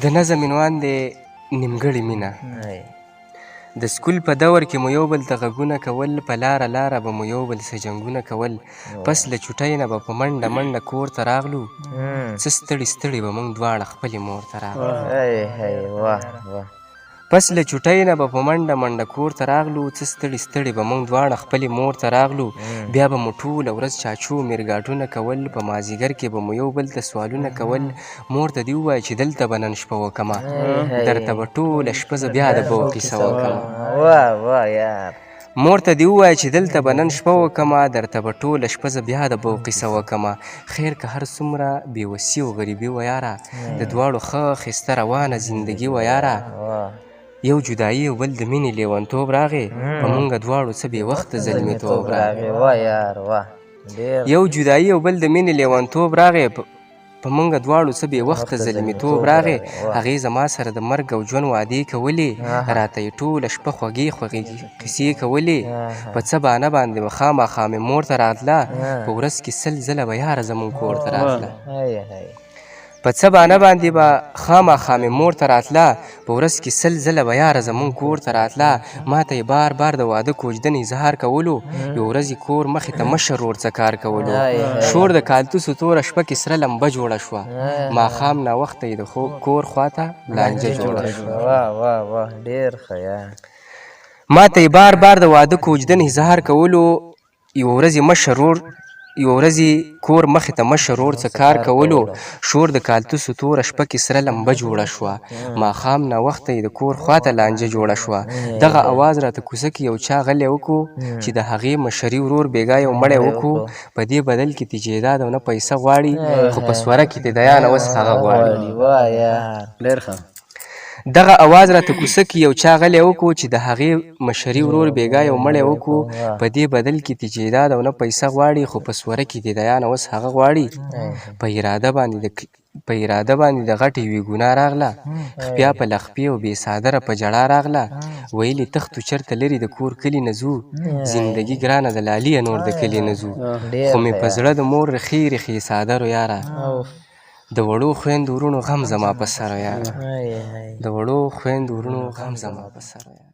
د نظم عنوان دی نیمګړې مینه. د سکول په دور کې مو یو بل ته غږونه کول، په لاره لاره به مو یو بل څه جنګونه کول، پس له چوټۍ نه به په منډه منډه کور ته راغلو، څه ستړي ستړي به موږ دواړه خپلې مور ته راغلو. پس له چوټۍ نه به په منډه منډه کور ته راغلو، څه ستړي ستړي به موږ دواړه خپلې مور ته راغلو، بیا به مو ټوله ورځ چاچو میرګاټونه کول، په مازدیګر کې به مو یو بل ته سوالونه کول، مور ته دې ووایه چې دلته به نن شپه وکمه، درته به ټوله شپه زه بیا د بو قیصه وکمه. مور ته دې ووایه چې دلته به نن شپه وکمه، درته به ټوله شپه زه بیا د بو قیصه وکمه. خیر که هر څومره بېوسي او غریبي وه یاره، د دواړو ښه ښایسته روانه زندګي وه یاره. یو جدایي او بل د مینې لیونتوب راغی، په مونږه دواړو څه بې وخته زلمیتوب راغی. یو جدایي او بل د مینې لیونتوب راغی، په مونږه دواړو څه بې وخته زلمیتوب راغی. هغې زما سره د مرګ او ژوند وعدې کولې، راته یې ټوله شپه خوږې خوږې قیسې کولې. په څه بانه باندې به خامخا مې مور ته راتله، په ورځ کې 100 ځله به یاره زمونږ کور ته راتله. په څه بانه باندې به خامخا مې مور ته راتله، په ورځ کې 100 ځله به یاره زمونږ کور ته راتله. ما ته یې بار بار د واده کوژدن اظهار کولو، یو ورځ یې کور مخې ته مشر ورور څه کار کولو. شور د کالتوسو توره شپه کې سره لمبه جوړه شوه، ماښام ناوخته یې د کور خواته لانجه جوړه شوه. ما ته یې بار بار د واده کوژدن اظهار کولو، یو ورځ یې کور مخې ته مشر ورور څه کار کولو. شور د کالتوسو توره شپه کې سره لمبه جوړه شوه، ماښام ناوخته یې د کور خواته لانجه جوړه شوه. دغه اواز راته کوڅه کې یو چا غلی وکړو، چې د هغې مشري ورور بېګا یو مړی وکړو، په دې بدل کې تی جیداد او نه پیسه غواړي، خو په سوره کې د دیانه اوس هغه غواړي. دغه اواز راته کوڅه کې یو چا غلی وکړو، چې د هغې مشري ورور بېګا یو مړی وکړو، په دې بدل کې تی جیداد او نه پیسه غواړي، خو په سوره کې د دیانه اوس هغه غواړي. په اراده باندې د غټې یوې ګناه راغله، خپیا په لخپې او بې څادره په ژړا راغله. ویلې تښتو چېرته لرې د کور کلي نه ځو، زندګي ګرانه د لاليه نور د کلي نه ځو. خو مې په زړه د مور ریښې ریښې څادرو یاره، د وړو خویندو وروڼو غم زما په سر یاره، د وړو خویندو وروڼو غم زما په سر یاره.